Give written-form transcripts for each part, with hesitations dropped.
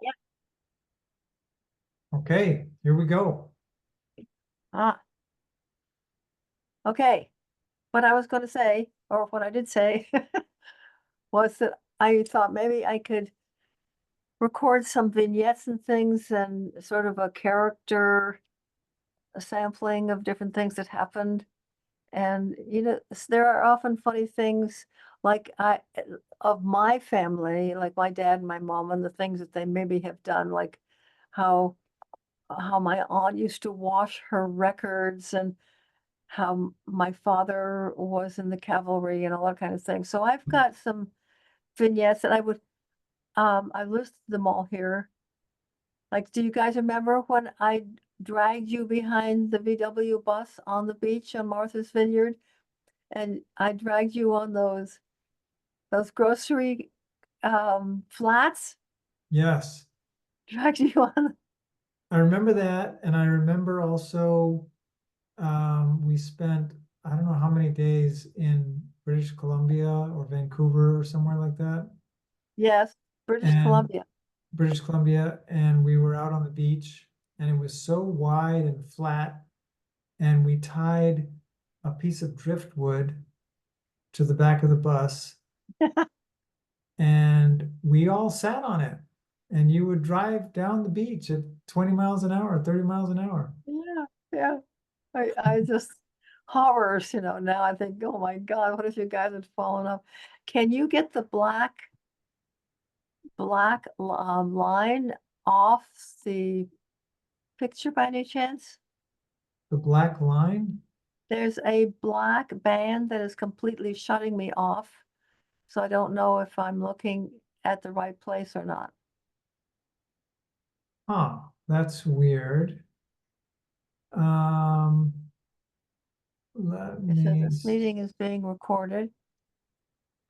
Yeah. Okay, here we go. Ah, okay. What I was going to say, or what I did say, was that I thought maybe I could record some vignettes and things and sort of a character a sampling of different things that happened. And there are often funny things like of my family, like my dad and my mom, and the things that they maybe have done, like how how my aunt used to wash her records and how my father was in the cavalry and all that kind of thing. So I've got some vignettes that I listed them all here. Like, do you guys remember when I dragged you behind the VW bus on the beach on Martha's Vineyard? And I dragged you on those grocery flats, Yes, dragged you on. I remember that, and I remember also we spent I don't know how many days in British Columbia or Vancouver or somewhere like that, Yes, British and Columbia. and we were out on the beach, and it was so wide and flat, and we tied a piece of driftwood to the back of the bus, and we all sat on it, and you would drive down the beach at 20 miles an hour, 30 miles an hour. Yeah, yeah. I just horrors, now I think, oh my God, what if you guys had fallen off? Can you get the black line off the picture by any chance? The black line. There's a black band that is completely shutting me off. So I don't know if I'm looking at the right place or not. Huh, that's weird. Um, let It says me, this meeting is being recorded.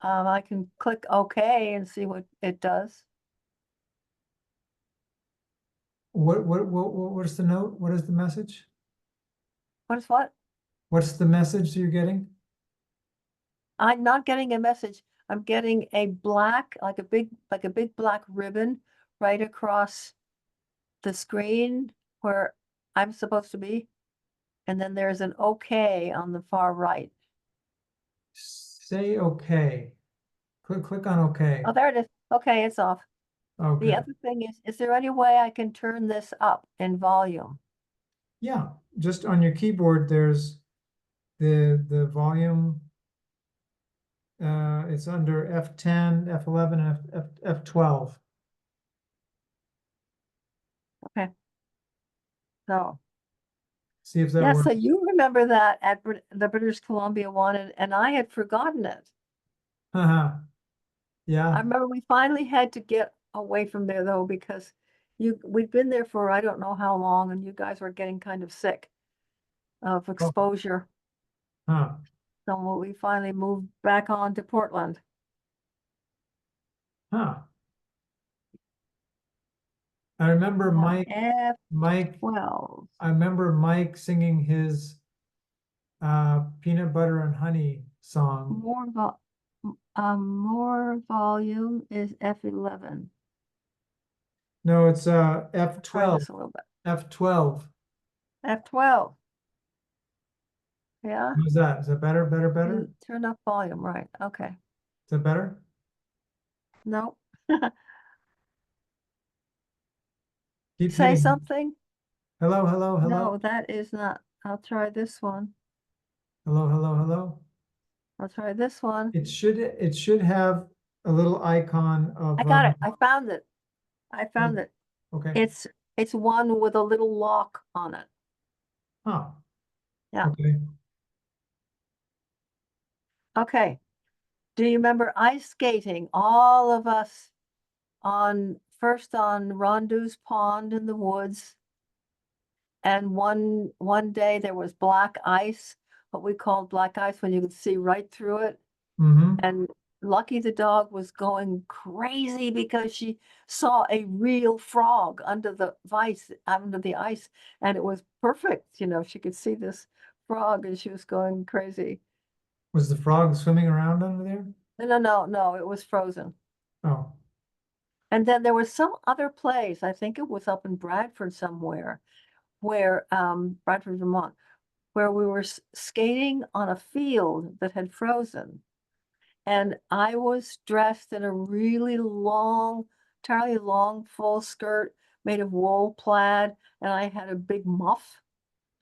I can click OK and see what it does. what's the note? What is the message? What is what? What's the message you're getting? I'm not getting a message. I'm getting a black, like a big black ribbon right across the screen where I'm supposed to be. And then there's an OK on the far right. Say okay. Click on Oh, okay. there it is. Okay, it's off. The Okay. other thing is there any way I can turn this up in volume? Yeah, just on your keyboard, there's the volume. It's under F10, F11, and F12. Okay, so. See if that Yeah, so works. you remember that at the British Columbia one, and I had forgotten it. Haha. I Yeah. remember we finally had to get away from there though, because we'd been there for I don't know how long, and you guys were getting kind of sick of Oh, exposure. huh. So we finally moved back on to Portland. Huh. I remember Now Mike, F12. I remember Mike singing his peanut butter and honey song. More volume is F11. No, it's Try F12. this a little bit. F12. F12. Yeah, How's that? Is that better? Better, better? you turn up volume, right? Okay. Is that better? No. Keep Say hitting. something? Hello, hello, hello. No, that is not. I'll try this one. Hello, hello, hello. I'll try this one. It should have a little icon I of got it. I found it. I oh, found it. okay. It's one with a little lock on it. Huh. Yeah. Okay. Okay. Do you remember ice skating? All of us on first on Rondu's Pond in the woods. And one day there was black ice, what we called black ice, when you could see right through it. Mm-hmm. And Lucky the dog was going crazy because she saw a real frog under the ice, and it was perfect. She could see this frog and she was going crazy. Was the frog swimming around under there? No, no, no, no, it was frozen. Oh. And then there was some other place, I think it was up in Bradford somewhere, where, Bradford, Vermont, where we were skating on a field that had frozen. And I was dressed in a really long, entirely long, full skirt made of wool plaid, and I had a big muff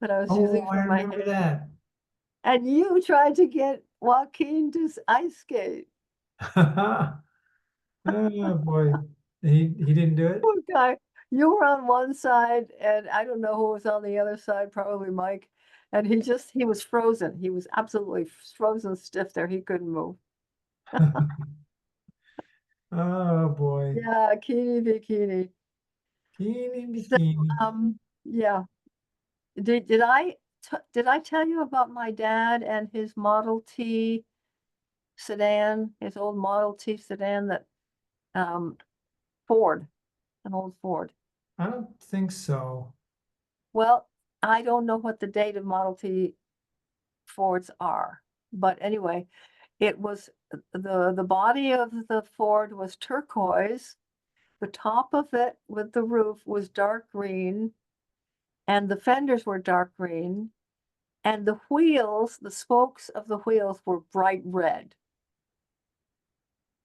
that I was Oh, using I for my remember hair. that. And you tried to get Joaquin to ice skate. Oh boy. He didn't do it? Poor guy. You were on one side, and I don't know who was on the other side, probably Mike. And he was frozen. He was absolutely frozen stiff there. He couldn't move. Oh boy. Yeah, Keeny bikini. Teeny So, bikini. yeah. Did I tell you about my dad and his Model T sedan, his old Model T sedan that, um, Ford, an old Ford? I don't think so. Well, I don't know what the date of Model T Fords are, but anyway, it was the body of the Ford was turquoise. The top of it with the roof was dark green, and the fenders were dark green, and the wheels, the spokes of the wheels were bright red.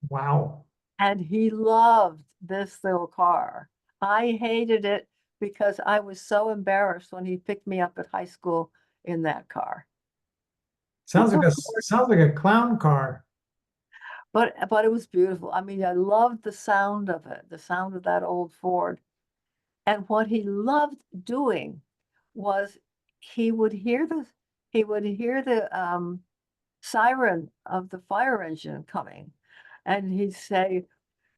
Wow. And he loved this little car. I hated it because I was so embarrassed when he picked me up at high school in that car. Of course, Sounds like a clown car. but it was beautiful. I mean, I loved the sound of it, the sound of that old Ford. And what he loved doing was he would hear the he would hear the siren of the fire engine coming, and he'd say,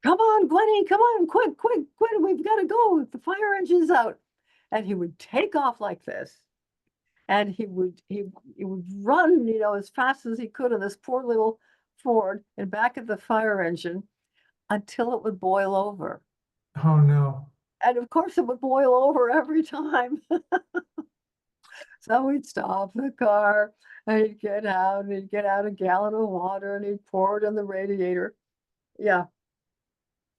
"Come on, Gwenny, come on, quick, quick, Gwen, we've got to go. The fire engine's out." And he would take off like this, and he would run, as fast as he could in this poor little Ford and back of the fire engine until it would boil over. Oh no. And of course, it would boil over every time. So we'd stop the car and he'd get out a gallon of water and he'd pour it in the radiator. Yeah,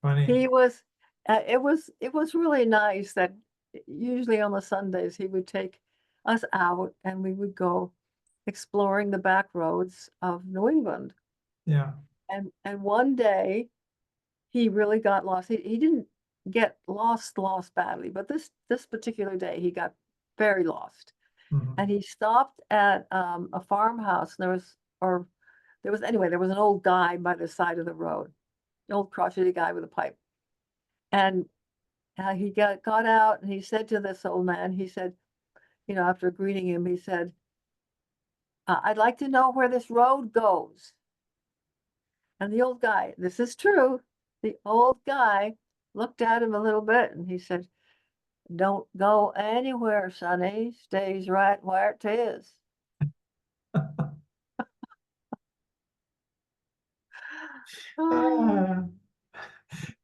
Funny. he was, it was really nice that usually on the Sundays he would take us out and we would go exploring the back roads of New England. Yeah. And one day he really got lost. He didn't get lost badly, but this particular day he got very lost. Mhm. And he stopped at a farmhouse. There was an old guy by the side of the road, an old crotchety guy with a pipe. And he got out and he said to this old man, he said, after greeting him, he said, "I'd like to know where this road goes." And the old guy, this is true, the old guy looked at him a little bit and he said, "Don't go anywhere, sonny. Stays right where it is." Oh, Ah,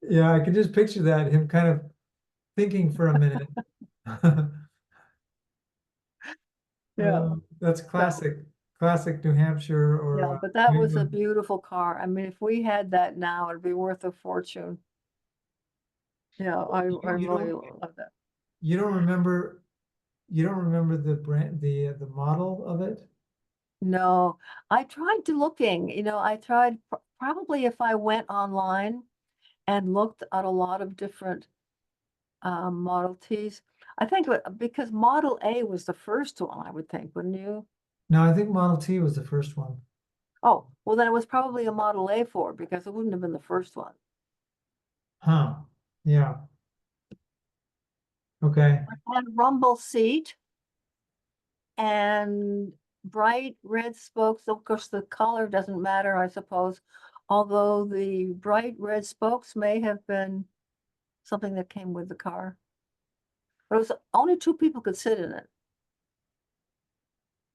yeah, I can just picture that, him kind of thinking for a minute. yeah. That's So, classic New Hampshire yeah, or but that New was a England. beautiful car. I mean, if we had that now, it'd be worth a fortune. Yeah, I You really don't love that. you don't remember the brand the model of it? No, I tried to looking, I tried probably if I went online and looked at a lot of different Model Ts. I think because Model A was the first one, I would think, wouldn't you? No, I think Model T was the first one. Oh, well, then it was probably a Model A Ford because it wouldn't have been the first one. Huh. Yeah. Okay. It had a rumble seat and bright red spokes. Of course, the color doesn't matter, I suppose, although the bright red spokes may have been something that came with the car. But it was only two people could sit in it.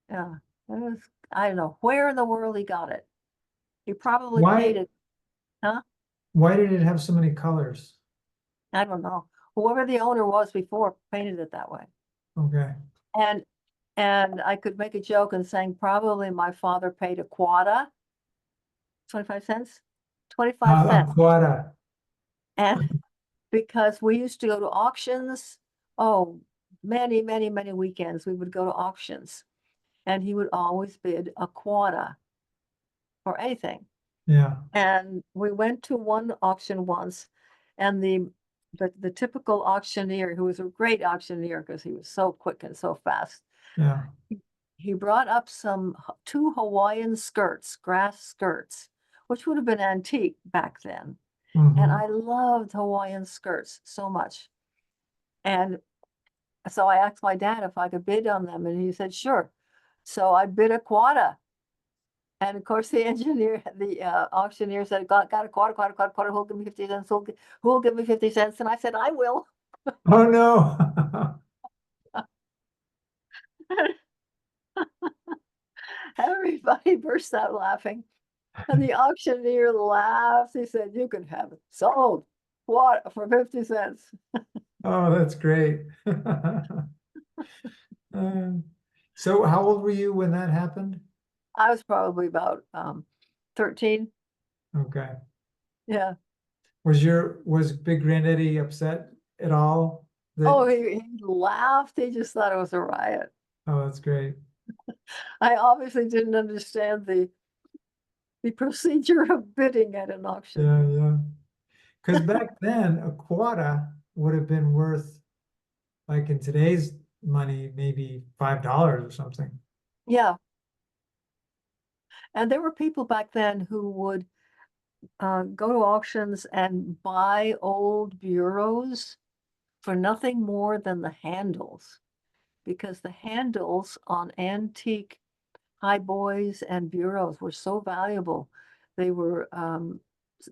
Yeah, it was, I don't know where in the world he got it. He probably paid Why it, huh? why did it have so many colors? I don't know. Whoever the owner was before painted it that way. Okay. And and I could make a joke and saying probably my father paid a quata, 25 cents, 25 A cents. quadra. And because we used to go to auctions. Oh, many, many, many weekends, we would go to auctions. And he would always bid a quota for anything. Yeah. And we went to one auction once, and the typical auctioneer, who was a great auctioneer because he was so quick and so fast, Yeah. he brought up two Hawaiian skirts, grass skirts, which would have been antique back then. And Mhm. I loved Hawaiian skirts so much. And so I asked my dad if I could bid on them, and he said, sure. So I bid a quota. And of course, the auctioneer said, got a quarter, who'll give me 50 cents, who'll give me 50 cents? And I said, I will. Oh, no. Everybody burst out laughing. And the auctioneer laughed. He said, you can have it sold. What for 50 cents? Oh, that's great. Um, so how old were you when that happened? I was probably about 13. Okay. Yeah. Was Big Granddaddy upset at all? Oh, That, he laughed. He just thought it was a riot. oh, that's great. I obviously didn't understand the procedure of bidding at an auction. Yeah, yeah. Because back then, a quota would have been worth, like in today's money, maybe $5 or something. Yeah. And there were people back then who would go to auctions and buy old bureaus for nothing more than the handles, because the handles on antique highboys and bureaus were so valuable. They were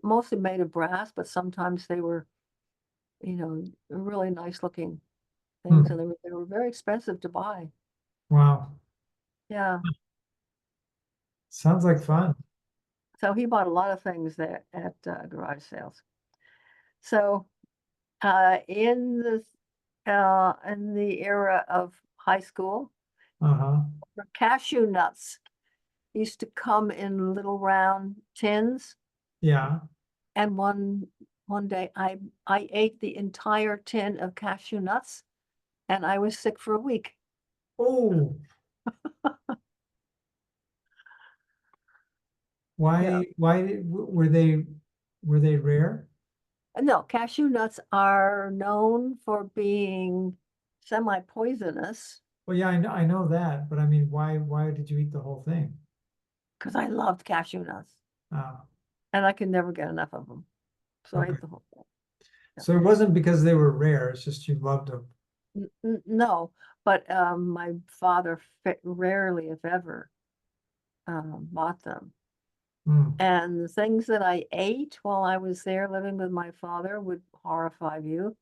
mostly made of brass, but sometimes they were, really nice looking things, Hmm. and they were very expensive to buy. Wow. Yeah. Sounds like fun. So he bought a lot of things there at garage sales. So in the era of high school, Uh-huh. cashew nuts used to come in little round tins, Yeah. and one day I ate the entire tin of cashew nuts, and I was sick for a week. Oh, Yeah. were they rare? No, cashew nuts are known for being semi-poisonous Well, yeah, I know that, but I mean, why did you eat the whole thing? because I loved cashew nuts, Oh, and I could never get enough of them. So I okay. ate the whole thing. So it wasn't because they were rare, it's just you loved them. No, but my father rarely, if ever, bought them. Hmm. And the things that I ate while I was there living with my father would horrify you.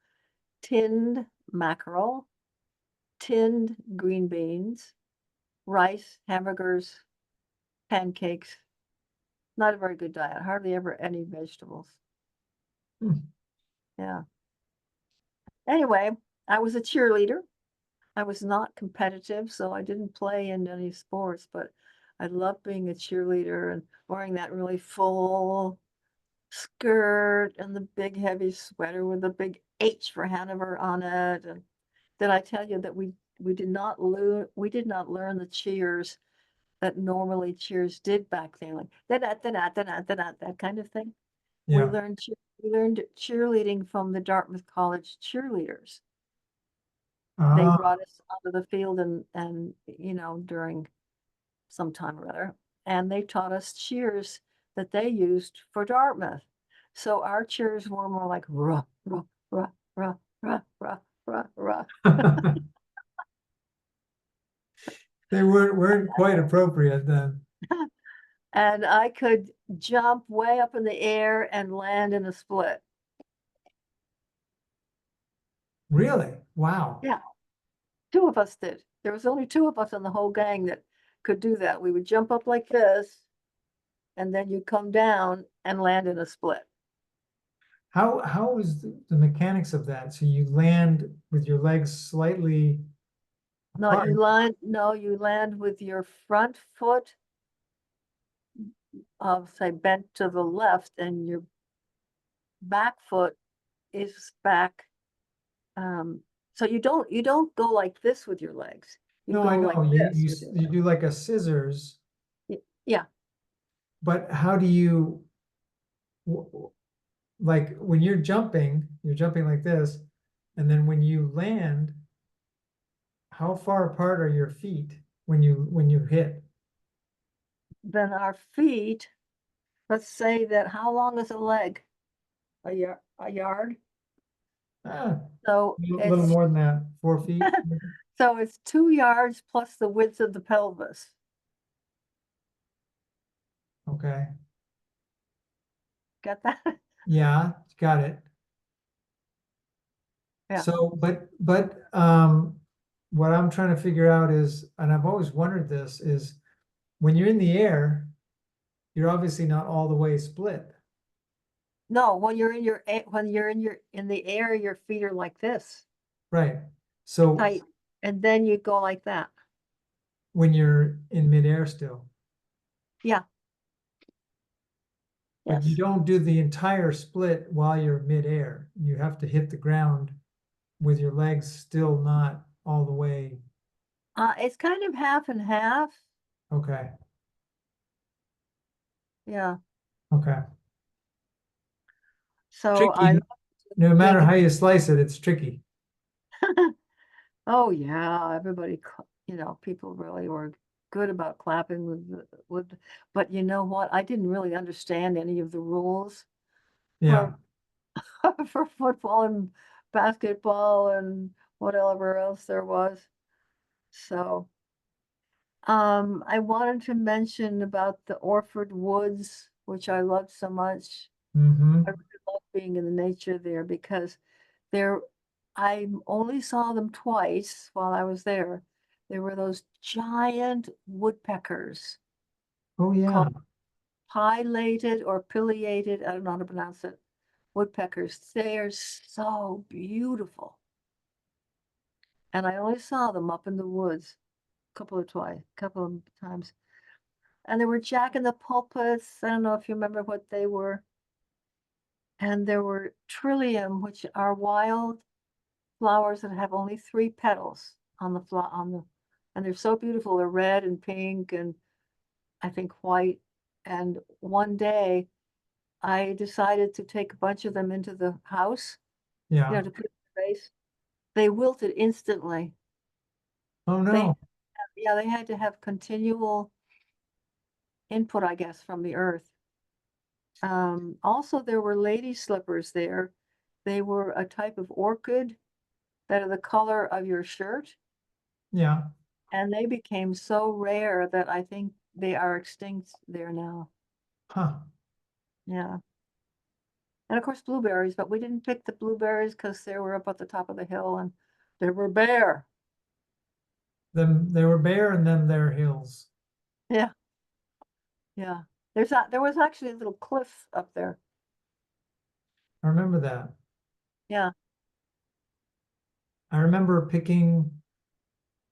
Tinned mackerel, tinned green beans, rice, hamburgers, pancakes. Not a very good diet, hardly ever any vegetables. Hmm. Yeah. Anyway, I was a cheerleader. I was not competitive, so I didn't play in any sports, but I loved being a cheerleader and wearing that really full skirt and the big heavy sweater with the big H for Hanover on it. And did I tell you that we did not learn the cheers that normally cheers did back then, like that kind of thing. We Yeah. learned we learned cheerleading from the Dartmouth College cheerleaders. They Ah, brought us onto the field and during some time or other, and they taught us cheers that they used for Dartmouth. So our cheers were more like rah, rah, rah, rah, rah, rah, rah, rah. they weren't quite appropriate then. And I could jump way up in the air and land in a split. Really? Wow. Yeah, two of us did. There was only two of us in the whole gang that could do that. We would jump up like this, and then you come down and land in a split. How was the mechanics of that? So you land with your legs slightly apart. No, you land with your front foot of say bent to the left and your back foot is back. So you don't go like this with your legs. You No, I go like know, this with your you legs. do like a scissors, Yeah, but how do you, like, when you're jumping like this, and then when you land, how far apart are your feet when you hit? then our feet, let's say that how long is a leg? A yard? Ah, So a little it's more than that, 4 feet. so it's 2 yards plus the width of the pelvis. Okay, Got that? yeah, got it. Yeah. So, what I'm trying to figure out is, and I've always wondered this, is when you're in the air, you're obviously not all the way split, No, when you're in when you're in the air, your feet are like this, right? So tight, and then you go like that. when you're in midair still, Yeah. but you Yes. don't do the entire split while you're midair. You have to hit the ground with your legs still not all the way. It's kind of half and half. Okay, Yeah. okay. So I Tricky. No matter make how you slice it, it's tricky. oh yeah, everybody, people really were good about clapping but you know what? I didn't really understand any of the rules Yeah, for for football and basketball and whatever else there was. So, I wanted to mention about the Orford Woods, which I loved so much. mm-hmm, I really love being in the nature there because there, I only saw them twice while I was there. There were those giant woodpeckers oh, yeah. called pileated or pileated, I don't know how to pronounce it, woodpeckers. They are so beautiful. And I only saw them up in the woods couple of times. And there were Jack in the Pulpits. I don't know if you remember what they were. And there were Trillium, which are wild flowers that have only 3 petals on and they're so beautiful. They're red and pink and I think white. And one day I decided to take a bunch of them into the house, Yeah. to put in the vase. They wilted instantly. Oh, They, no. yeah, they had to have continual input, I guess, from the earth. Also, there were lady slippers there. They were a type of orchid that are the color of your shirt, Yeah. and they became so rare that I think they are extinct there now. Huh. Yeah. And of course, blueberries, but we didn't pick the blueberries because they were up at the top of the hill and they were bare. They were bare and then their hills. Yeah. Yeah. There was actually a little cliff up there. I remember that. Yeah. I remember picking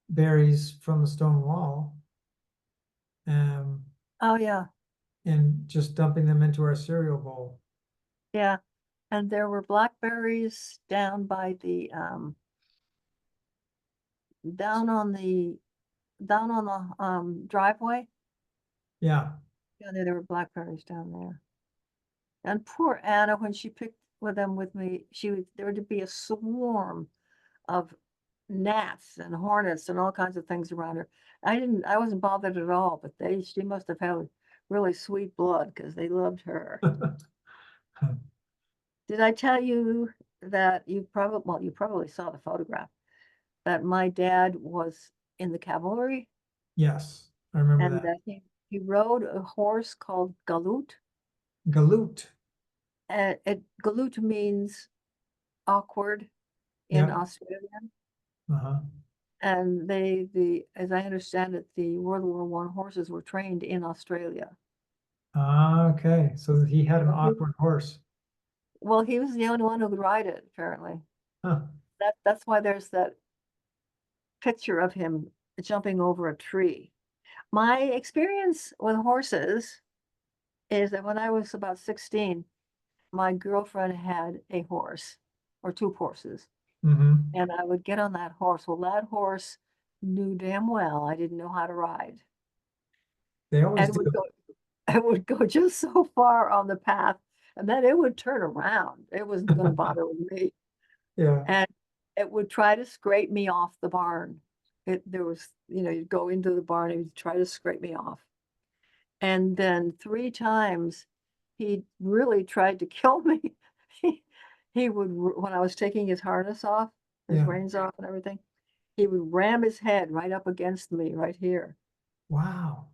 berries from the stone wall, um, Oh, yeah. and just dumping them into our cereal bowl. Yeah. And there were blackberries down on the driveway. Yeah. Yeah, there were blackberries down there. And poor Anna, when she picked with them with me, there would be a swarm of gnats and hornets and all kinds of things around her. I wasn't bothered at all, but she must have had really sweet blood because they loved her. Did I tell you that you probably saw the photograph, that my dad was in the cavalry Yes, I remember and that. that he rode a horse called Galoot. Galoot. And Galoot means awkward in Yep. Australian. Uh-huh. And as I understand it, the World War One horses were trained in Australia. Ah, okay. So he had an So awkward horse. well, he was the only one who could ride it, apparently. Huh. That's why there's that picture of him jumping over a tree. My experience with horses is that when I was about 16, my girlfriend had a horse. or two horses. Mm-hmm. And I would get on that horse. Well, that horse knew damn well I didn't know how to ride. They always And do. would go it would go just so far on the path, and then it would turn around. It wasn't going to bother with me. Yeah. And it would try to scrape me off the barn. There was, you'd go into the barn and he'd try to scrape me off. And then 3 times he really tried to kill me. He, he would, when I was taking his harness off, his Yeah. reins off and everything, he would ram his head right up against me right here. Wow.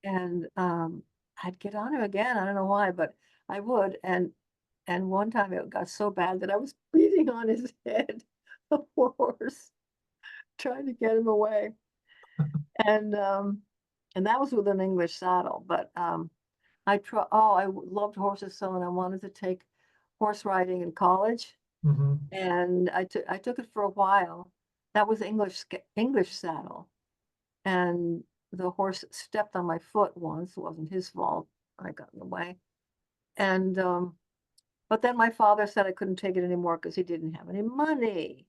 And I'd get on him again. I don't know why, but I would. And one time it got so bad that I was beating on his head, the horse, trying to get him away. And and that was with an English saddle. But I loved horses so, and I wanted to take horse riding in college. Mm-hmm. And I took it for a while. That was English saddle. And the horse stepped on my foot once. It wasn't his fault. I got in the way. And but then my father said I couldn't take it anymore because he didn't have any money.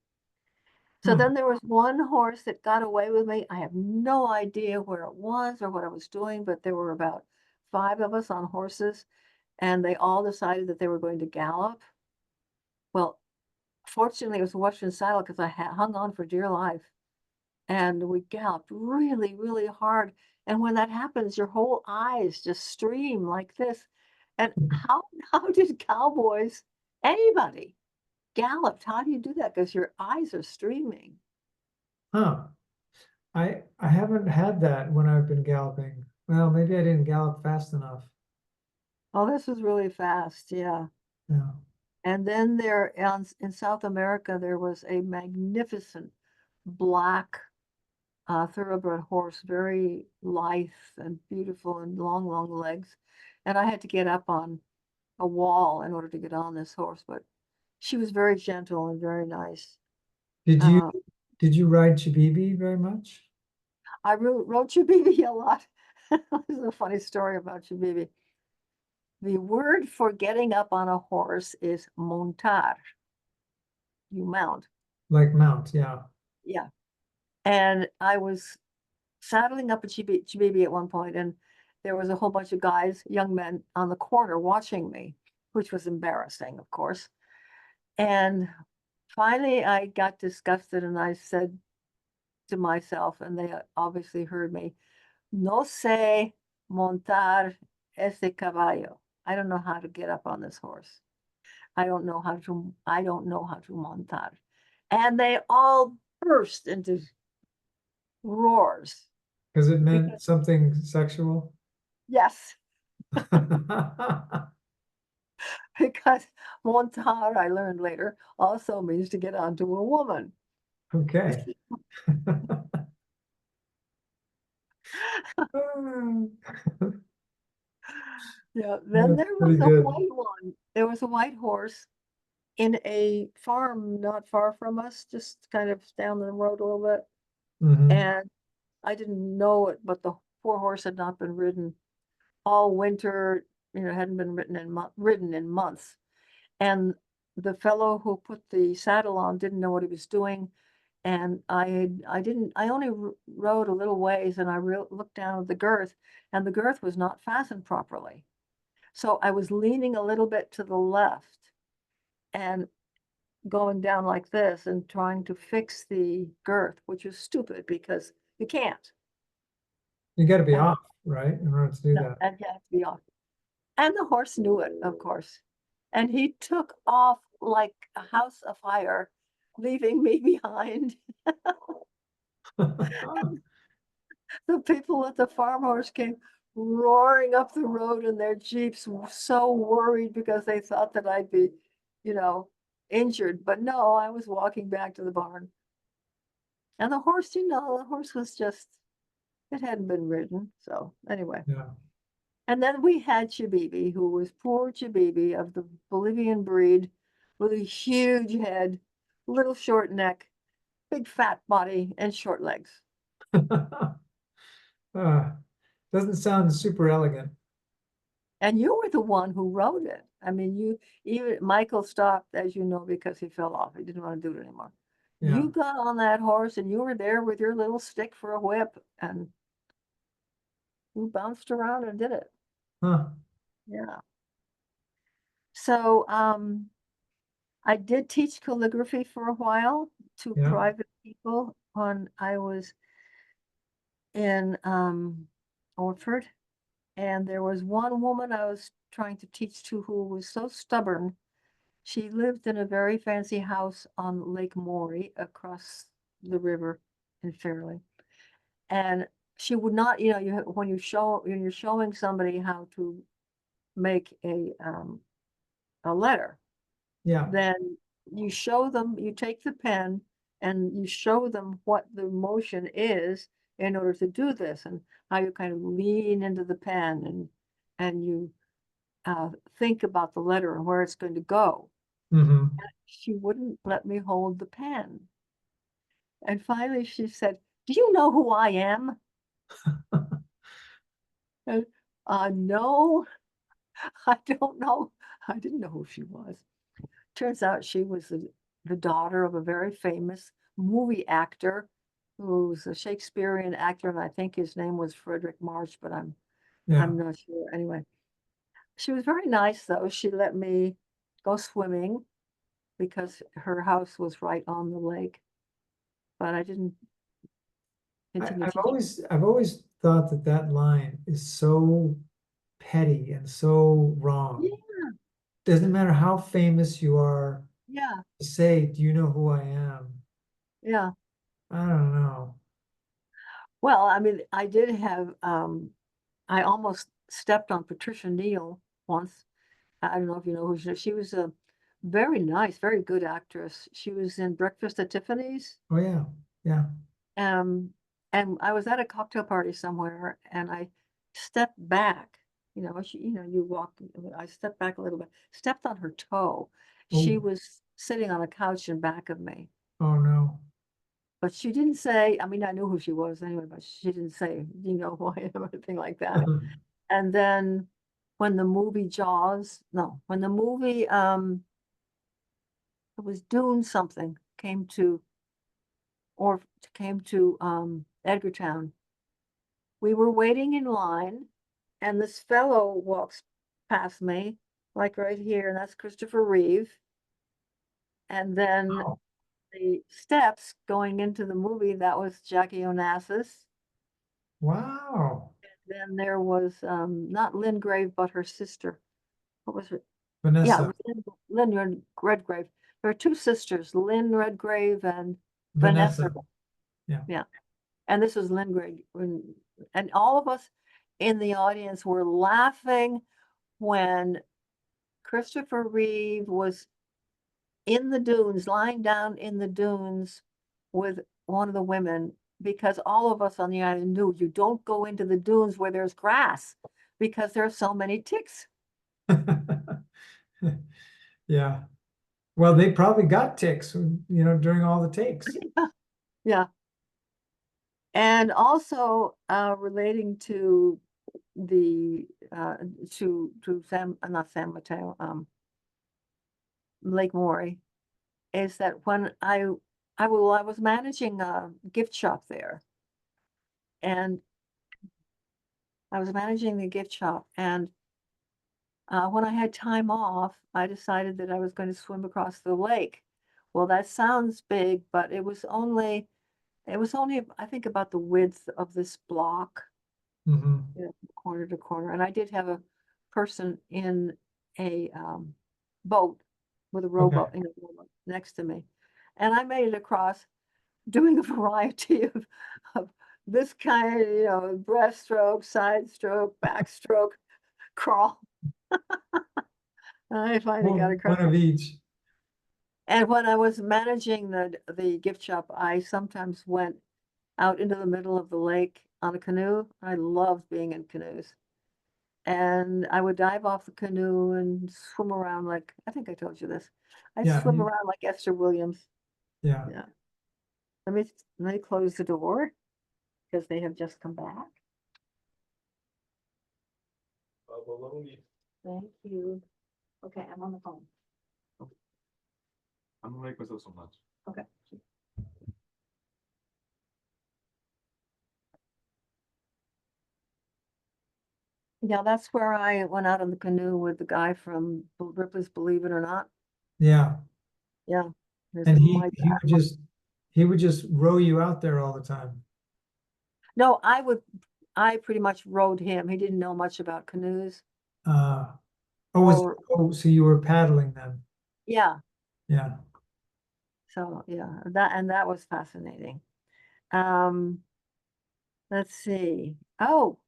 So Hmm. then there was one horse that got away with me. I have no idea where it was or what I was doing, but there were about 5 of us on horses, and they all decided that they were going to gallop. Well, fortunately, it was a Western saddle because I hung on for dear life, and we galloped really, really hard. And when that happens, your whole eyes just stream like this. And how did cowboys, anybody, galloped? How do you do that? Because your eyes are streaming. Huh. I haven't had that when I've been galloping. Well, maybe I didn't gallop fast enough. Oh, this was really fast, yeah. Yeah. And then in South America, there was a magnificent black thoroughbred horse, very lithe and beautiful and long, long legs. And I had to get up on a wall in order to get on this horse, but she was very gentle and very nice. Did you Uh, did you ride Chibibi very much? I rode Chibibi a lot. This is a funny story about Chibibi. The word for getting up on a horse is montar. You mount. Like mount, yeah. Yeah. And I was saddling up a Chibibi at one point, and there was a whole bunch of guys, young men, on the corner watching me, which was embarrassing, of course. And finally, I got disgusted and I said to myself, and they obviously heard me, no sé montar ese caballo. I don't know how to get up on this horse. I don't know how to montar. And they all burst into roars Because it meant because, something sexual. yes, because montar, I learned later, also means to get onto a woman. Okay. Yeah, then That's there was pretty a good. white one. There was a white horse in a farm not far from us, just kind of down the road a little bit. Hmm. And I didn't know it, but the poor horse had not been ridden all winter, hadn't been ridden in months. And the fellow who put the saddle on didn't know what he was doing. And I only rode a little ways, and I looked down at the girth, and the girth was not fastened properly. So I was leaning a little bit to the left and going down like this and trying to fix the girth, which was stupid because you can't. You got to be And off, right, in order to do no, that. and you have to be off. And the horse knew it, of course. And he took off like a house afire, leaving me behind. The people at the farmhouse came roaring up the road in their jeeps, so worried because they thought that I'd be, you know, injured. But no, I was walking back to the barn. And the horse, the horse was just, it hadn't been ridden. So anyway. Yeah. And then we had Chibibi, who was poor Chibibi of the Bolivian breed with a huge head, little short neck, big fat body, and short legs. Uh, doesn't sound super elegant. And you were the one who wrote it. I mean, even Michael stopped, as you know, because he fell off. He didn't want to do it anymore. Yeah. You got on that horse and you were there with your little stick for a whip and you bounced around and did it. Huh. Yeah. So, I did teach calligraphy for a while to Yeah. private people when I was in, Orford. And there was one woman I was trying to teach to who was so stubborn. She lived in a very fancy house on Lake Maury across the river in Fairleigh. And she would not, when you're showing somebody how to make a letter, Yeah. then you take the pen and you show them what the motion is in order to do this and how you kind of lean into the pen and you think about the letter and where it's going to go. Mm-hmm. She wouldn't let me hold the pen. And finally she said, "Do you know who I am?" And, no, I don't know. I didn't know who she was. Turns out she was the daughter of a very famous movie actor who's a Shakespearean actor, and I think his name was Frederick March, but Yeah. I'm not sure. Anyway, she was very nice though. She let me go swimming because her house was right on the lake, but I didn't continue teaching. I've always thought that that line is so petty and so wrong. Yeah, Doesn't matter how famous you are, yeah, to say, "Do you know who I am?" yeah. I don't know. Well, I mean, I did have I almost stepped on Patricia Neal once. I don't know if you know who she was a very nice, very good actress. She was in Breakfast at Tiffany's. Oh yeah, yeah. Um, and I was at a cocktail party somewhere and I stepped back, you walk, I stepped back a little bit, stepped on her toe. She Oh, was sitting on a couch in back of me, oh no. but she didn't say, I mean, I knew who she was anyway, but she didn't say, "Do you know who I am?" or anything like that. And then when the movie Jaws, no, when the movie, it was Dune something came to Edgartown. We were waiting in line and this fellow walks past me, like right here, and that's Christopher Reeve. And then Oh, the steps going into the movie, that was Jackie Onassis. wow. Then there was not Lynn Grave, but her sister. What was her? Yeah, it Vanessa. was Lynn Redgrave. There are two sisters, Lynn Redgrave and Vanessa. Vanessa. Yeah. Yeah. And this was Lindgren, and all of us in the audience were laughing when Christopher Reeve was in the dunes, lying down in the dunes with one of the women, because all of us on the island knew you don't go into the dunes where there's grass because there are so many ticks. Yeah. Well, they probably got ticks, during all the takes. Yeah. And also relating to the to San not San Mateo, Lake Maury, is that when I was managing a gift shop there, and I was managing the gift shop, and when I had time off, I decided that I was going to swim across the lake. Well, that sounds big, but it was only I think about the width of this block, Hmm. corner to corner. And I did have a person in a boat with a Okay. rowboat, rowboat next to me. And I made it across doing a variety of this kind, breaststroke, side stroke, backstroke, crawl. And I finally got across. One of each. And when I was managing the gift shop, I sometimes went out into the middle of the lake on a canoe. I loved being in canoes. And I would dive off the canoe and swim around like, I think I told you this. I Yeah. swim around like Esther Williams. Yeah. Yeah. Let me close the door because they have just come back. Thank you. Okay, I'm on the phone. I'm gonna make myself some lunch. Okay. Yeah, that's where I went out in the canoe with the guy from Ripley's Believe It or Not. Yeah, Yeah. There's and a he, mic- he would just row you out there all the time. No, I pretty much rowed him. He didn't know much about canoes. Oh, Or- so you were paddling then? Yeah, Yeah. so yeah, that was fascinating. Um, let's see. Oh,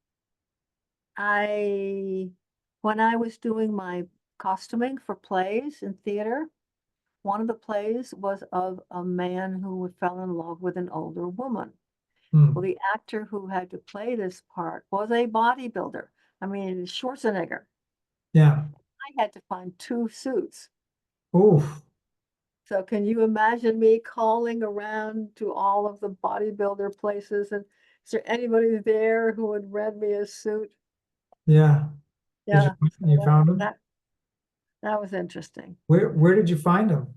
when I was doing my costuming for plays in theater, one of the plays was of a man who fell in love with an older woman. Hmm. Well, the actor who had to play this part was a bodybuilder. I mean, Schwarzenegger. Yeah. I had to find 2 suits. Oof. So can you imagine me calling around to all of the bodybuilder places and is there anybody there who would rent me a suit? Yeah. Yeah, so You found him? that was interesting. Where did you find him?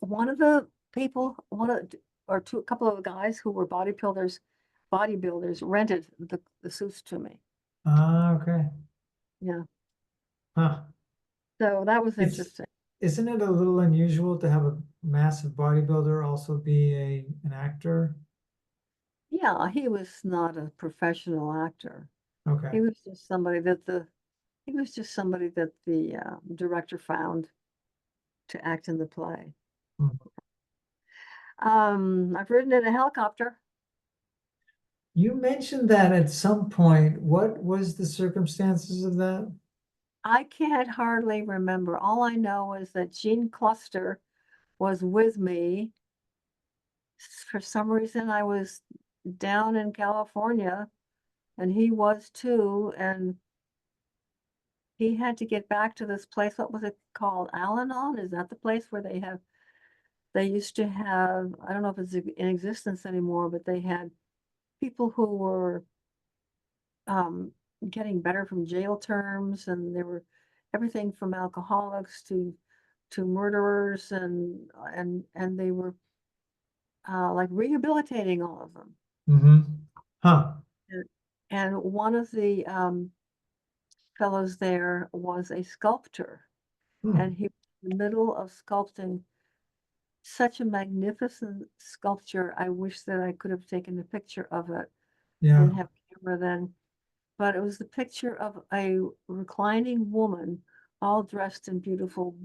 One of the people, or two, a couple of the guys who were bodybuilders rented the suits to me. Ah, okay. Yeah, Huh. so that was It's, interesting. isn't it a little unusual to have a massive bodybuilder also be an actor? Yeah, he was not a professional actor. Okay. He was just somebody that the director found to act in the play. Hmm. I've ridden in a helicopter. You mentioned that at some point. What was the circumstances of that? I can't hardly remember. All I know is that Gene Cluster was with me. For some reason, I was down in California and he was too. And he had to get back to this place. What was it called? Al-Anon? Is that the place where they used to have, I don't know if it's in existence anymore, but they had people who were um, getting better from jail terms, and there were everything from alcoholics to murderers, and they were like rehabilitating all of them. Mm-hmm. Huh. And one of the fellows there was a sculptor, Hmm. and he was in the middle of sculpting such a magnificent sculpture. I wish that I could have taken a picture of it. Yeah. Didn't have a camera then, but it was the picture of a reclining woman, all dressed in beautiful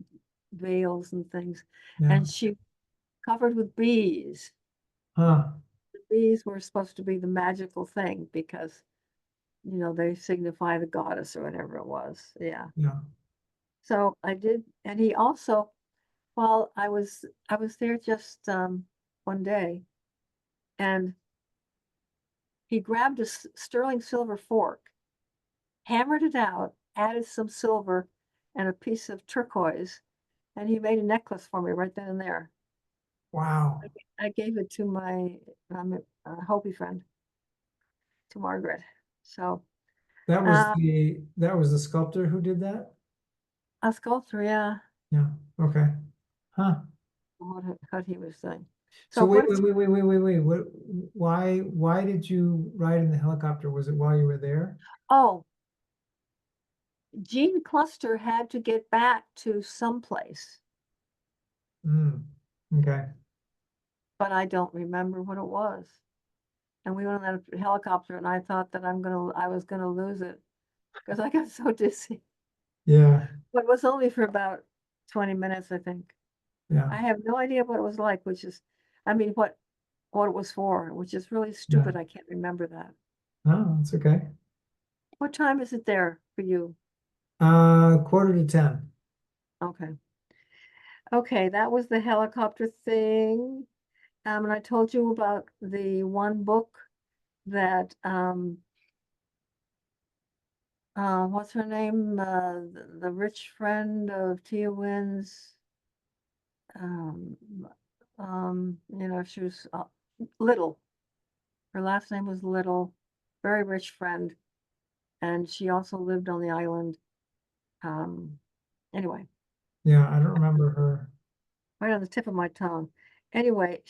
veils and things, Yeah. and she covered with bees. Huh. The bees were supposed to be the magical thing because, they signify the goddess or whatever it was. Yeah. Yeah. So I did, and he also, well, I was there just one day, and he grabbed a sterling silver fork, hammered it out, added some silver and a piece of turquoise, and he made a necklace for me right then and there. Wow. I gave it to my Hopi friend, to Margaret. So uh, That was the sculptor who did that? a sculptor, yeah, Yeah. Okay. Huh. what he was saying. So So wait, what's wait. Why did you ride in the helicopter? Was it while you were there? oh, Gene Cluster had to get back to someplace, Hmm. Okay. but I don't remember what it was. And we went on that helicopter, and I thought that I was gonna lose it because I got so dizzy. Yeah. But it was only for about 20 minutes, I think. Yeah. I have no idea what it was like, I mean, what it was for, which is really Yeah. stupid. I can't remember that. No, it's okay. What time is it there for you? 9:45. Okay. Okay, that was the helicopter thing. And I told you about the one book that what's her name? The rich friend of Tia Wynn's um she was Little. Her last name was Little, very rich friend, and she also lived on the island. Um, Anyway, Yeah, I don't remember her. right on the tip of my tongue. Anyway,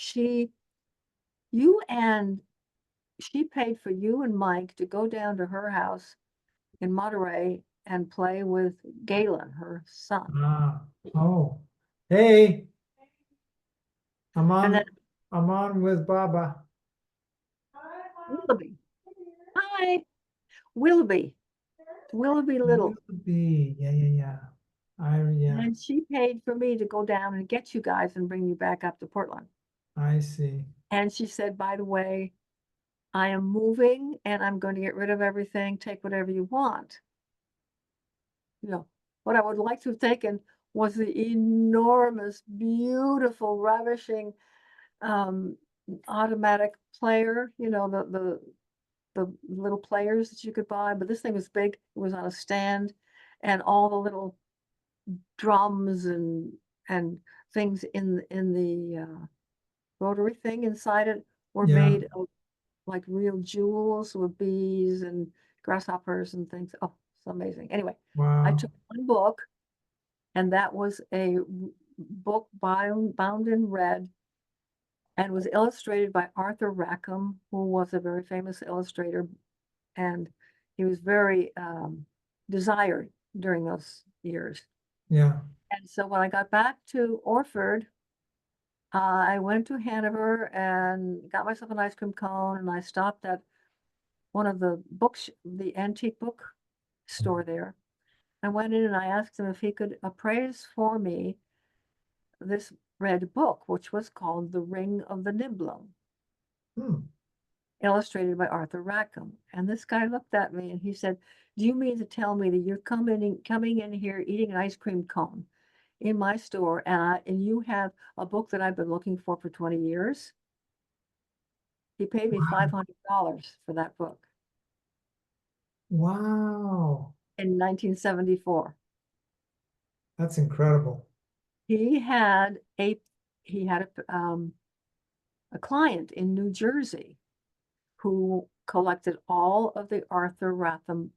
you and she paid for you and Mike to go down to her house in Monterey and play with Galen, her son. Ah, oh, hey, I'm And then I'm on with Baba. Willoughby. Hi, Willoughby. Willoughby Little. Willoughby, yeah. Yeah, And she paid for me to go down and get you guys and bring you back up to Portland. I see. And she said, by the way, I am moving and I'm going to get rid of everything. Take whatever you want. You know, what I would like to have taken was the enormous, beautiful, ravishing um, automatic player, you know, the little players that you could buy. But this thing was big. It was on a stand, and all the little drums and things in the rotary thing inside it were Yeah, made of like real jewels with bees and grasshoppers and things. Oh, it's amazing. Anyway, I wow, took one book, and that was a book bound in red and was illustrated by Arthur Rackham, who was a very famous illustrator, and he was very desired during those years. yeah, And so when I got back to Orford, I went to Hanover and got myself an ice cream cone, and I stopped at one of the books, the antique book store there. I went in and I asked him if he could appraise for me this red book, which was called The Ring of the Nibelung, hmm, illustrated by Arthur Rackham. And this guy looked at me and he said, "Do you mean to tell me that you're coming in here eating an ice cream cone in my store, and you have a book that I've been looking for 20 years?" He paid me $500 for that book wow, in 1974. that's incredible. He had a a client in New Jersey who collected all of the Arthur Rackham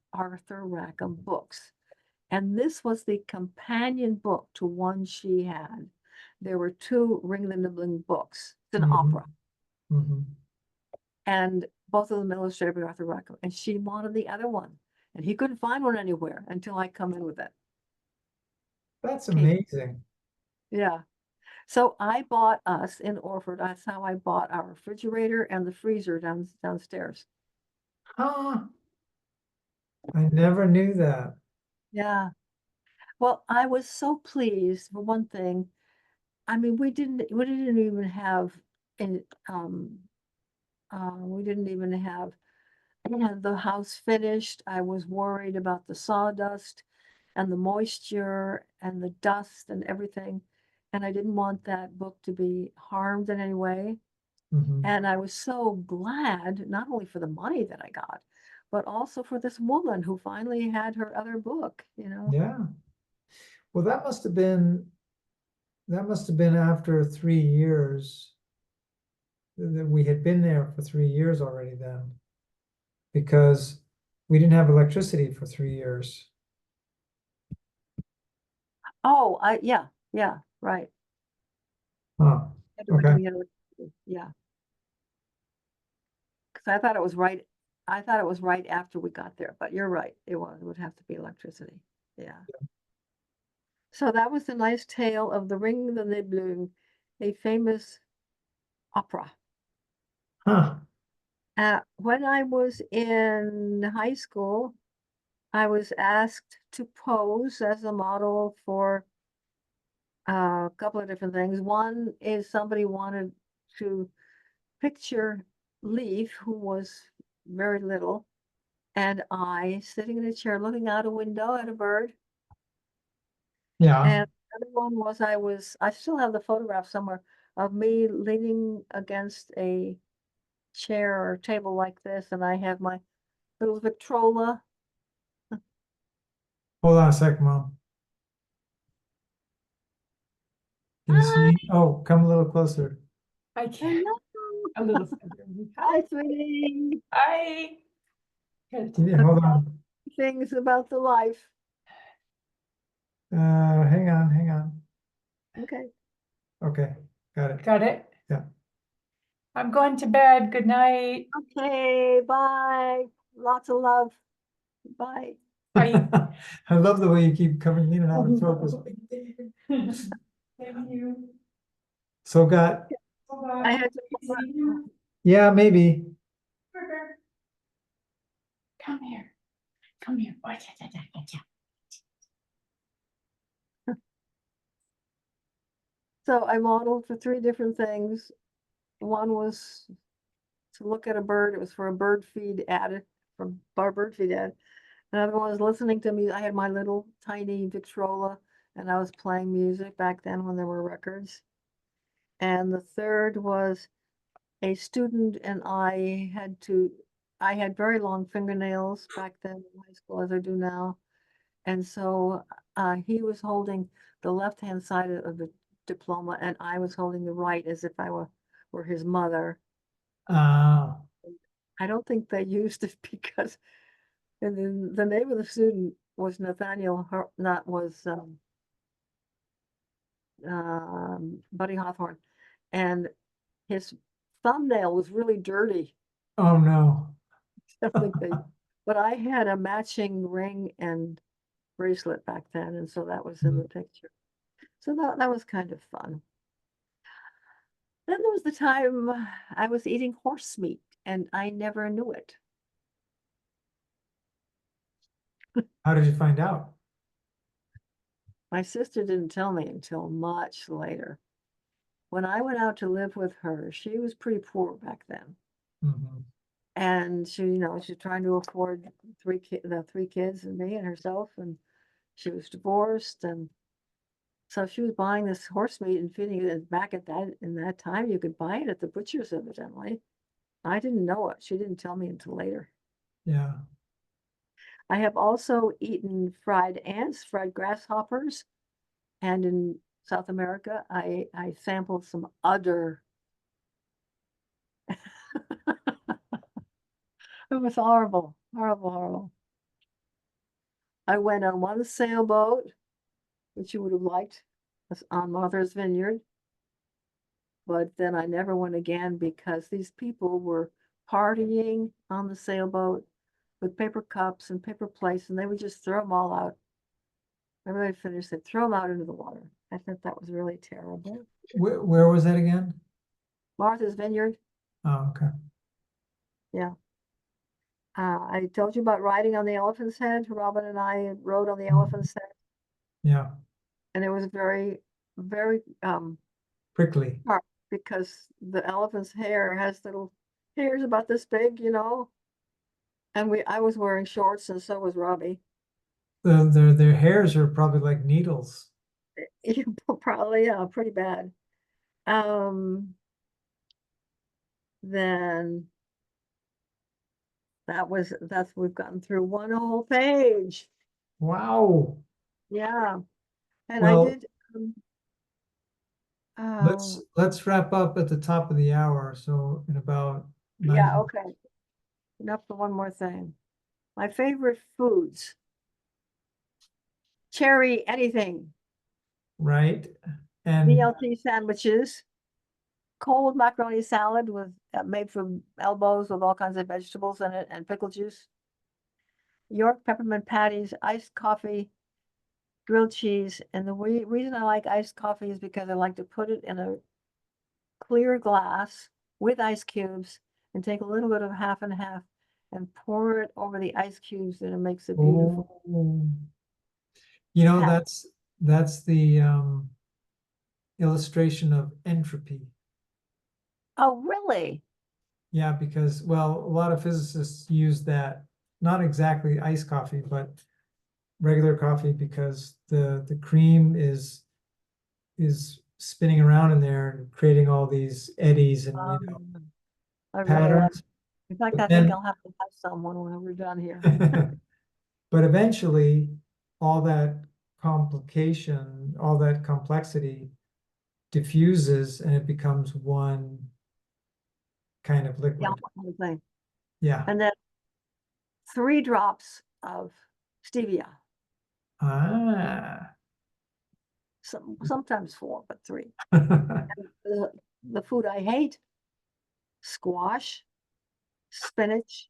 books. And this was the companion book to one she had. There were two Ring of the Nibbling books. It's an opera. Hmm. And both of them illustrated by Arthur Rackham. And she wanted the other one. And he couldn't find one anywhere until I come in with it. That's Came, amazing. yeah. So I bought us in Orford. That's how I bought our refrigerator and the freezer downstairs. Huh, I never knew that. Yeah. Well, I was so pleased for one thing. I mean, we didn't even have in we didn't even have the house finished. I was worried about the sawdust and the moisture and the dust and everything. And I didn't want that book to be harmed in any way. Mhm. And I was so glad, not only for the money that I got, but also for this woman who finally had her other book, you know. Yeah. Well, that must have been after 3 years that we had been there for 3 years already then, because we didn't have electricity for 3 years. Oh, yeah, right. Huh. Okay. We had yeah. Because I thought it was right. I thought it was right after we got there, but you're right. It would have to be electricity. Yeah. So that was the nice tale of the Ring of the Nibelung, a famous opera. Huh. When I was in high school, I was asked to pose as a model for a couple of different things. One is somebody wanted to picture Leaf, who was very little, and I sitting in a chair looking out a window at a bird. Yeah. And the other one was I still have the photograph somewhere of me leaning against a chair or table like this, and I have my little Victrola. Hold on a sec, Mom. Can you Hi, see? Oh, come a little closer. I can't. hello. A little further. Hi, sweetie. Hi. Good. Hold on. Things about the life. Hang on. Okay. Okay, got it. Got it? Yeah. I'm going to bed. Good night. Okay, bye. Lots of love. Bye. Bye. I love the way you keep coming in and out of focus. Thank you. So got, I had to. See you. yeah, maybe. Come here. Come here. So I modeled for 3 different things. One was to look at a bird. It was for a bird feed ad, from our bird feed ad. Another one was listening to music. I had my little tiny Victrola and I was playing music back then when there were records. And the third was a student and I had very long fingernails back then in high school as I do now. And so he was holding the left-hand side of the diploma and I was holding the right as if I were his mother. Ah, I don't think they used it because, and then the name of the student was Nathaniel, not was Buddy Hawthorne, and his thumbnail was really dirty. oh no. I don't think they, but I had a matching ring and bracelet back then, and so that was in the picture. So that was kind of fun. Then there was the time I was eating horse meat, and I never knew it. How did you find out? My sister didn't tell me until much later. When I went out to live with her, she was pretty poor back then. Mhm. And she's trying to afford the 3 kids and me and herself, and she was divorced, and so she was buying this horse meat and feeding it. And back in that time, you could buy it at the butcher's, evidently. I didn't know it. She didn't tell me until later. Yeah. I have also eaten fried ants, fried grasshoppers, and in South America, I sampled some udder. It was horrible, horrible, horrible. I went on one sailboat, which you would have liked, on Martha's Vineyard. But then I never went again because these people were partying on the sailboat with paper cups and paper plates, and they would just throw them all out. Whenever they finished, they'd throw them out into the water. I thought that was really terrible. Where was that again? Martha's Vineyard, Oh, okay. yeah. I told you about riding on the elephant's head. Robin and I rode on the elephant's head, Yeah, and it was very, very prickly. sharp because the elephant's hair has little hairs about this big, and I was wearing shorts and so was Robbie. Their hairs are probably like needles. Probably, yeah, pretty bad. Then we've gotten through one whole page. Wow. Yeah. And I Well, did, let's wrap up at the top of the hour. So in about 90. yeah, okay. Enough for one more thing. My favorite foods. Cherry anything. Right. And BLT sandwiches. Cold macaroni salad with made from elbows with all kinds of vegetables in it and pickle juice. York peppermint patties, iced coffee, grilled cheese. And the reason I like iced coffee is because I like to put it in a clear glass with ice cubes and take a little bit of half and half and pour it over the ice cubes, and it makes a beautiful. oh, you know, Yeah. that's the illustration of entropy. Oh, really? Yeah, because, well, a lot of physicists use that, not exactly iced coffee, but regular coffee, because the cream is spinning around in there and creating all these eddies and I really like. patterns. In fact, But I think then I'll have to have someone when we're done here. but eventually all that complication, all that complexity diffuses and it becomes one kind of Yeah, liquid. whole thing. Yeah. And then 3 drops of stevia. Ah, sometimes 4, but 3. The food I hate, squash, spinach,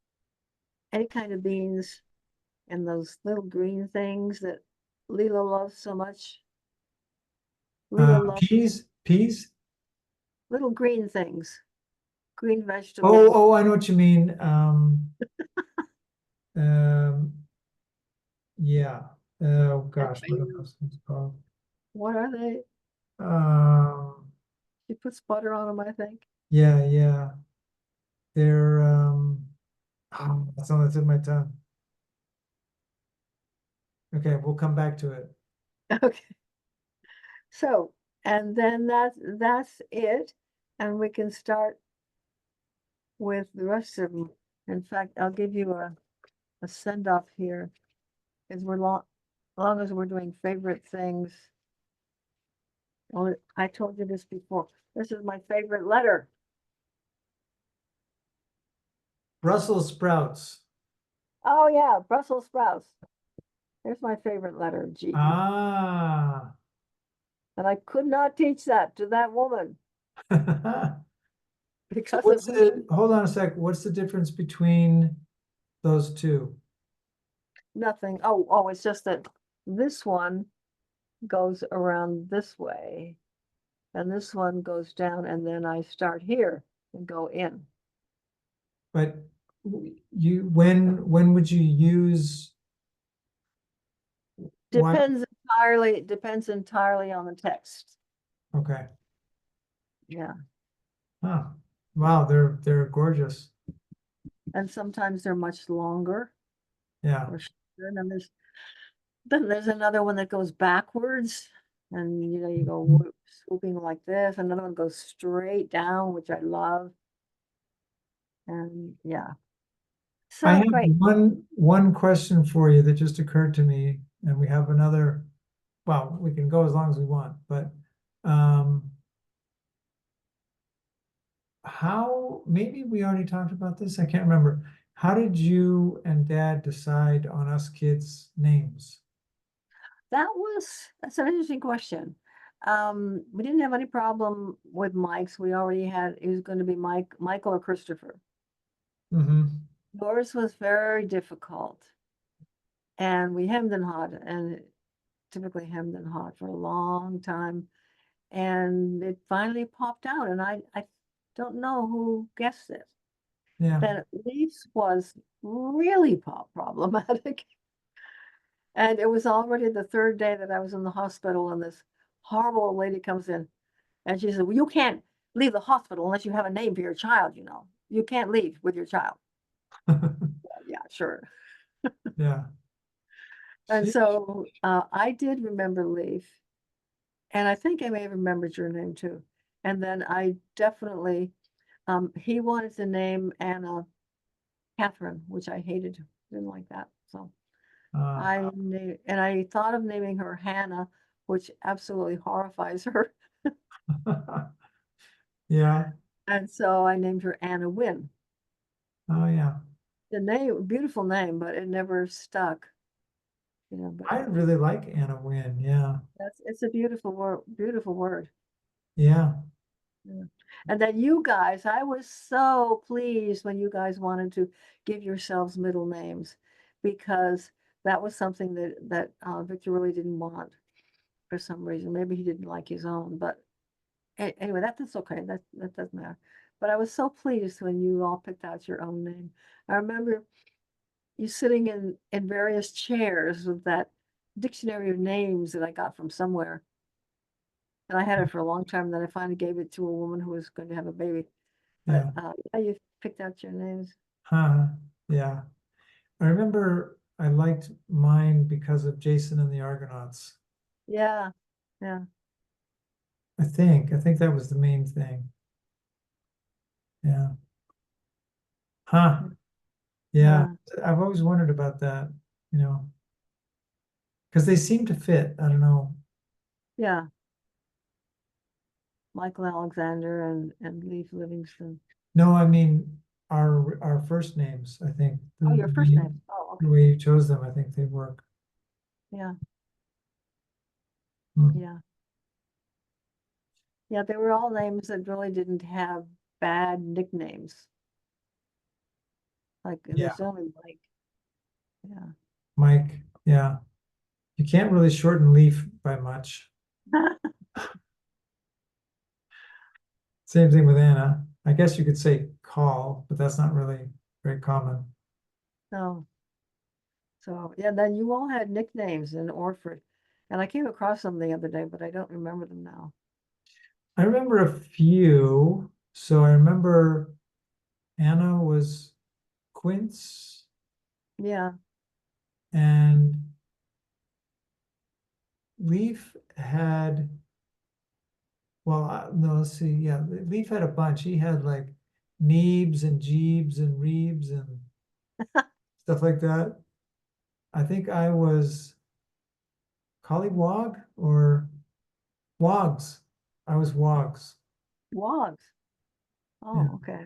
any kind of beans, and those little green things that Leela loves so much. Leela loves Peas? little green things, green Oh, vegetables. oh, I know what you mean. Um, yeah. Oh gosh, what are those things called? What are they? Um, She puts butter on them, I think. yeah, yeah. They're oh, that's all that's in my tongue. Okay, we'll come back to it. Okay. So, and then that's it. And we can start with the rest of them. In fact, I'll give you a send off here. As long as we're doing favorite things. Well, I told you this before. This is my favorite letter. Brussels sprouts. Oh yeah, Brussels sprouts. There's my favorite letter, G. Ah. And I could not teach that to that woman because What's it was hold on a sec. What's the difference between those two? nothing. Oh, it's just that this one goes around this way, and this one goes down, and then I start here and go in. But when would you use why? Depends entirely on the text. Okay. Yeah. Huh. Wow, they're gorgeous. And sometimes they're much longer. Yeah. Or shorter, and then there's another one that goes backwards, and you go swooping like this. Another one goes straight down, which I love. And yeah. I So have great. one question for you that just occurred to me, and we have another, well, we can go as long as we want, but how, maybe we already talked about this, I can't remember. How did you and Dad decide on us kids' names? That's an interesting question. We didn't have any problem with Mike's. We already had, it was going to be Michael or Christopher. Mm-hmm. Yours was very difficult. And we hemmed and hawed, and typically hemmed and hawed for a long time. And it finally popped out, and I don't know who guessed it. Yeah. Then Leafs was really problematic. And it was already the 3rd day that I was in the hospital, and this horrible old lady comes in, and she said, well, you can't leave the hospital unless you have a name for your child, you know. You can't leave with your child. Yeah, sure. Yeah. And so I did remember Leaf, and I think I may have remembered your name too. And then I definitely, he wanted to name Anna Catherine, which I hated, didn't like that. So I thought of naming her Hannah, which absolutely horrifies her. Yeah. And so I named her Anna Wynn. Oh yeah. The name, beautiful name, but it never stuck. But I really like Anna Wynn. Yeah. it's a beautiful word, beautiful word. Yeah. Yeah. And then you guys, I was so pleased when you guys wanted to give yourselves middle names, because that was something that Victor really didn't want for some reason. Maybe he didn't like his own, but anyway, that's okay. That doesn't matter. But I was so pleased when you all picked out your own name. I remember you sitting in various chairs with that dictionary of names that I got from somewhere. And I had it for a long time. Then I finally gave it to a woman who was going to have a baby. But Yeah. yeah, you picked out your names. Huh. Yeah. I remember I liked mine because of Jason and the Argonauts. Yeah, yeah, I think that was the main thing. Yeah. Huh. Yeah. I've always wondered about that, because they seem to fit. I don't know. yeah. Michael Alexander and Leif Livingston. No, I mean our first names, I think. Oh, your first name. Oh, okay. The way you chose them, I think they work. Yeah, Hmm. yeah. Yeah, they were all names that really didn't have bad nicknames. Like, Yeah. there's only Mike. Yeah. Mike, yeah. You can't really shorten Leaf by much. Same thing with Anna. I guess you could say call, but that's not really very common. No. So, yeah, then you all had nicknames in Orford. And I came across them the other day, but I don't remember them now. I remember a few. So I remember Anna was Quince Yeah, and Leaf had, well, no, let's see. Yeah, Leaf had a bunch. He had like Neebs and Jeebs and Reebs and stuff like that. I think I was Collywog or Wogs. I was Wogs. Wogs. Yeah. Oh, okay.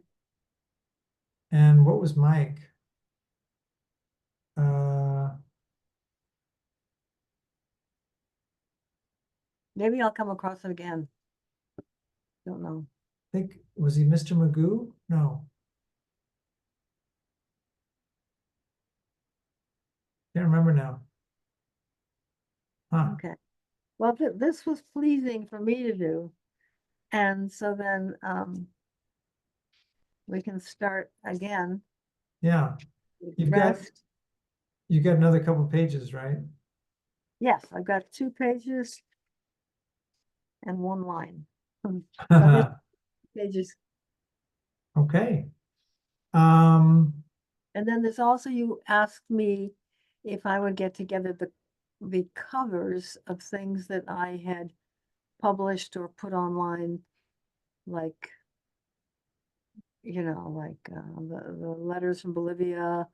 And what was Mike? I Maybe I'll come across it again. Don't know. think, was he Mr. Magoo? No, can't remember now. Huh, Okay. Well, this was pleasing for me to do. And so then we can start again yeah. with You've got, rest. you got another couple pages, right? Yes, I've got 2 pages and 1 line. So here's pages. Okay. Um, And then there's also, you asked me if I would get together the covers of things that I had published or put online, like, like the letters from Bolivia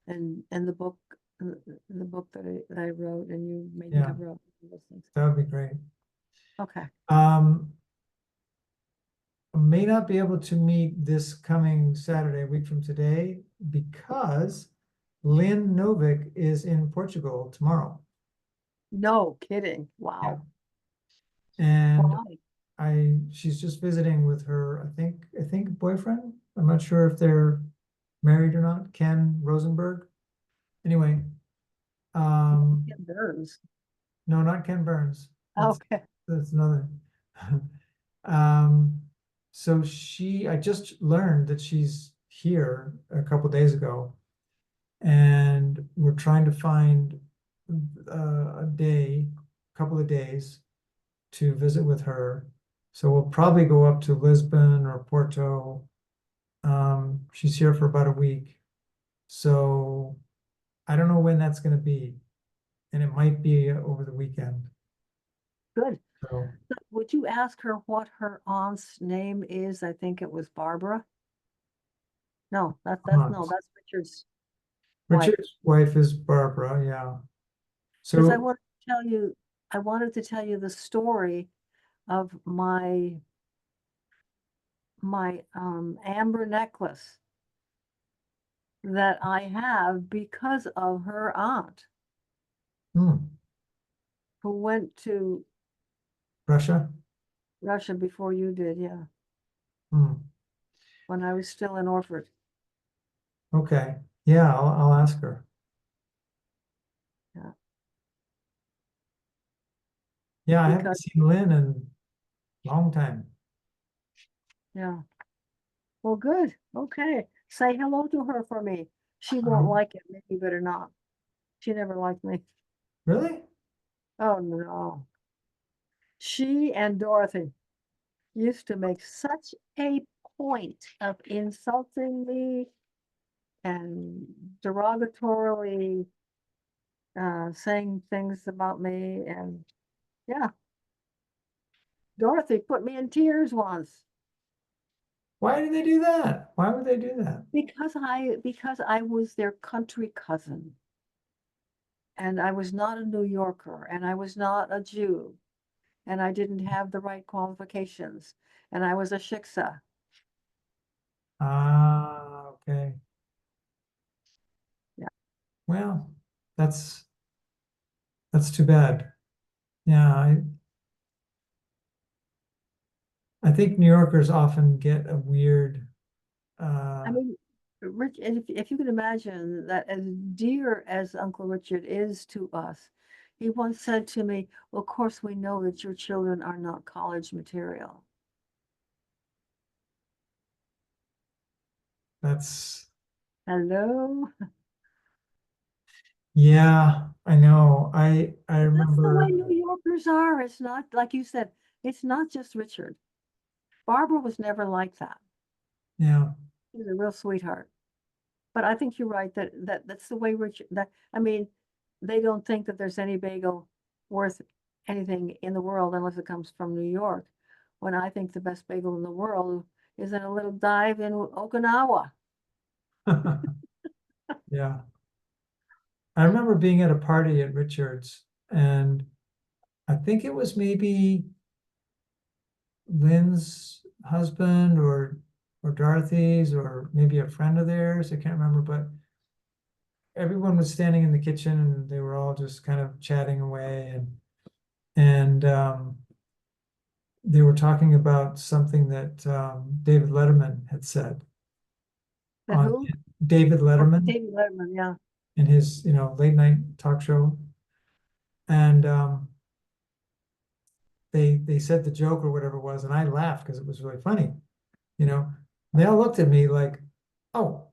and the book that I wrote and you made the Yeah. cover of those things. that would be great. Okay, I may not be able to meet this coming Saturday, a week from today, because Lynn Novick is in Portugal tomorrow. no kidding. Yeah. Wow. And Why? she's just visiting with her, I think boyfriend. I'm not sure if they're married or not, Ken Rosenberg. Anyway, It burns. no, not Ken Burns. Okay. That's another. Um, so I just learned that she's here a couple days ago, and we're trying to find a couple of days to visit with her. So we'll probably go up to Lisbon or Porto. She's here for about a week. So I don't know when that's going to be, and it might be over the weekend. Good. So Would you ask her what her aunt's name is? I think it was Barbara. No, that's aunt. Richard's wife. Richard's wife is Barbara, yeah. Because So I wanted to tell you the story of my amber necklace that I have because of her aunt hmm, who went to Russia. Russia before you did, yeah, Hmm, when I was still in Orford. okay, yeah, I'll ask her. Yeah. Yeah, I haven't Because, seen Lynn in a long time. yeah. Well, good. Okay. Say hello to her for me. She won't Um, like it. Maybe you better not. She never liked me. really? Oh, no. She and Dorothy used to make such a point of insulting me and derogatorily saying things about me. And yeah, Dorothy put me in tears once Why did they do that? Why would they do that? because I was their country cousin. And I was not a New Yorker, and I was not a Jew, and I didn't have the right qualifications, and I was a shiksa. Ah, okay. Yeah. Well, that's too bad. Yeah, I think New Yorkers often get a weird, I mean, Rich, and if you can imagine that as dear as Uncle Richard is to us, he once said to me, "Well, of course, we know that your children are not college material." that's, Hello? yeah, I know. I That's the way remember, New Yorkers are. It's not, like you said, it's not just Richard. Barbara was never like that. yeah, She was a real sweetheart. But I think you're right that's the way Richard, I mean, they don't think that there's any bagel worth anything in the world unless it comes from New York. When I think the best bagel in the world is in a little dive in Okinawa. yeah. I remember being at a party at Richard's, and I think it was maybe Lynn's husband or Dorothy's or maybe a friend of theirs. I can't remember, but everyone was standing in the kitchen and they were all just kind of chatting away, and they were talking about something that David Letterman had said The on who? David Oh, Letterman David Letterman, yeah. in his, late night talk show. And they said the joke or whatever it was, and I laughed because it was really funny. You know, they all looked at me like, "Oh,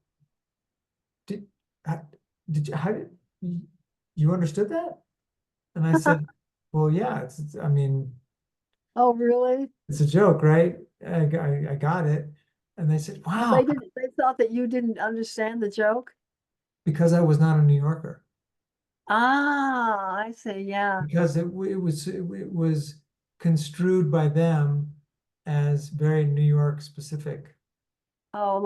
did how, did you how did you understood that?" And I said, "Well, yeah, I mean, Oh, really? it's a joke, right? I got it." And they said, Well, "Wow," they thought that you didn't understand the joke? because I was not a New Yorker. Ah, I see, yeah. Because it was construed by them as very New York specific. Oh,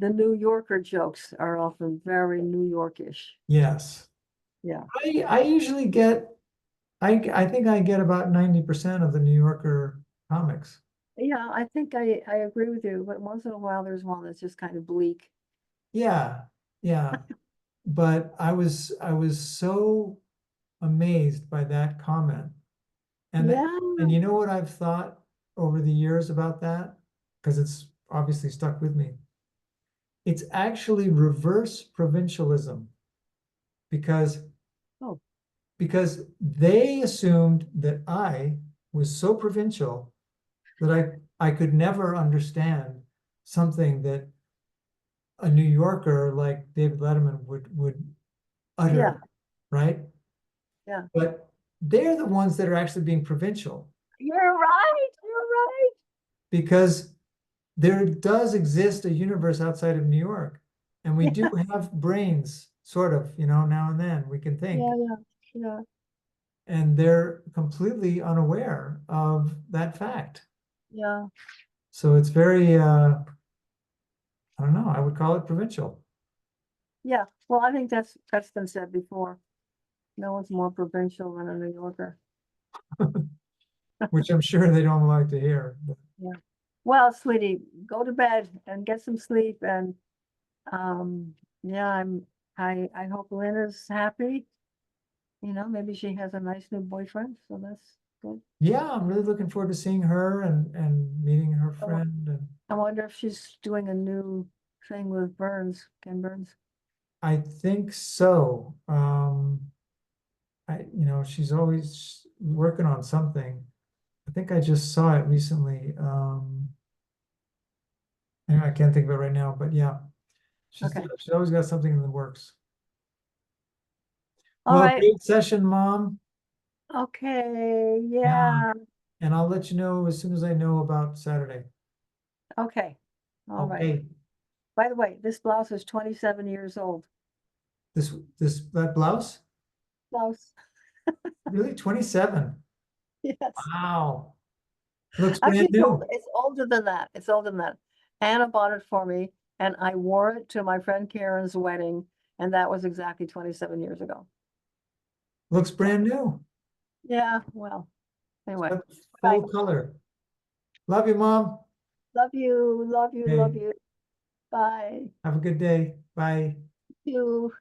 the New Yorker jokes are often very New Yorkish. Yes. Yeah. I usually get, I think I get about 90% of the New Yorker comics. Yeah, I think I agree with you, but once in a while there's one that's just kind of bleak. Yeah, yeah. But I was so amazed by that comment. Yeah, And you know what I've thought over the years about that? Because it's obviously stuck with me. It's actually reverse provincialism because oh, because they assumed that I was so provincial that I could never understand something that a New Yorker like David Letterman would yeah, utter, right? yeah. But they're the ones that are actually being provincial You're right. because there does exist a universe outside of New York, and we do have brains, sort of, now and then we can think, Yeah, yeah, yeah, and they're completely unaware of that fact. yeah, So it's very, I don't know, I would call it provincial. yeah. Well, I think that's been said before. No one's more provincial than a New Yorker. Which I'm sure they don't like to hear. But Yeah. Well, sweetie, go to bed and get some sleep and yeah, I hope Lynn is happy. Maybe she has a nice new boyfriend, so that's good. yeah, I'm really looking forward to seeing her and meeting her I wo- friend. And I wonder if she's doing a new thing with Ken Burns. I think so. She's always working on something. I think I just saw it recently. I can't think of it right now, but yeah, Okay. she's always got something in the works. All Well, right. great session, Mom. Okay. Yeah, Yeah. and I'll let you know as soon as I know about Saturday. Okay. All right. Okay, By the way, this blouse is 27 years old. that blouse, Blouse. really 27. Yes. Wow, looks Actually, brand new. it's older than that. It's older than that. Anna bought it for me and I wore it to my friend Karen's wedding. And that was exactly 27 years ago. Looks brand new. Yeah, well, anyway. Bye. Full color. Love you, Mom. Love you, love you, love Okay, you. Bye. have a good day. Bye. You.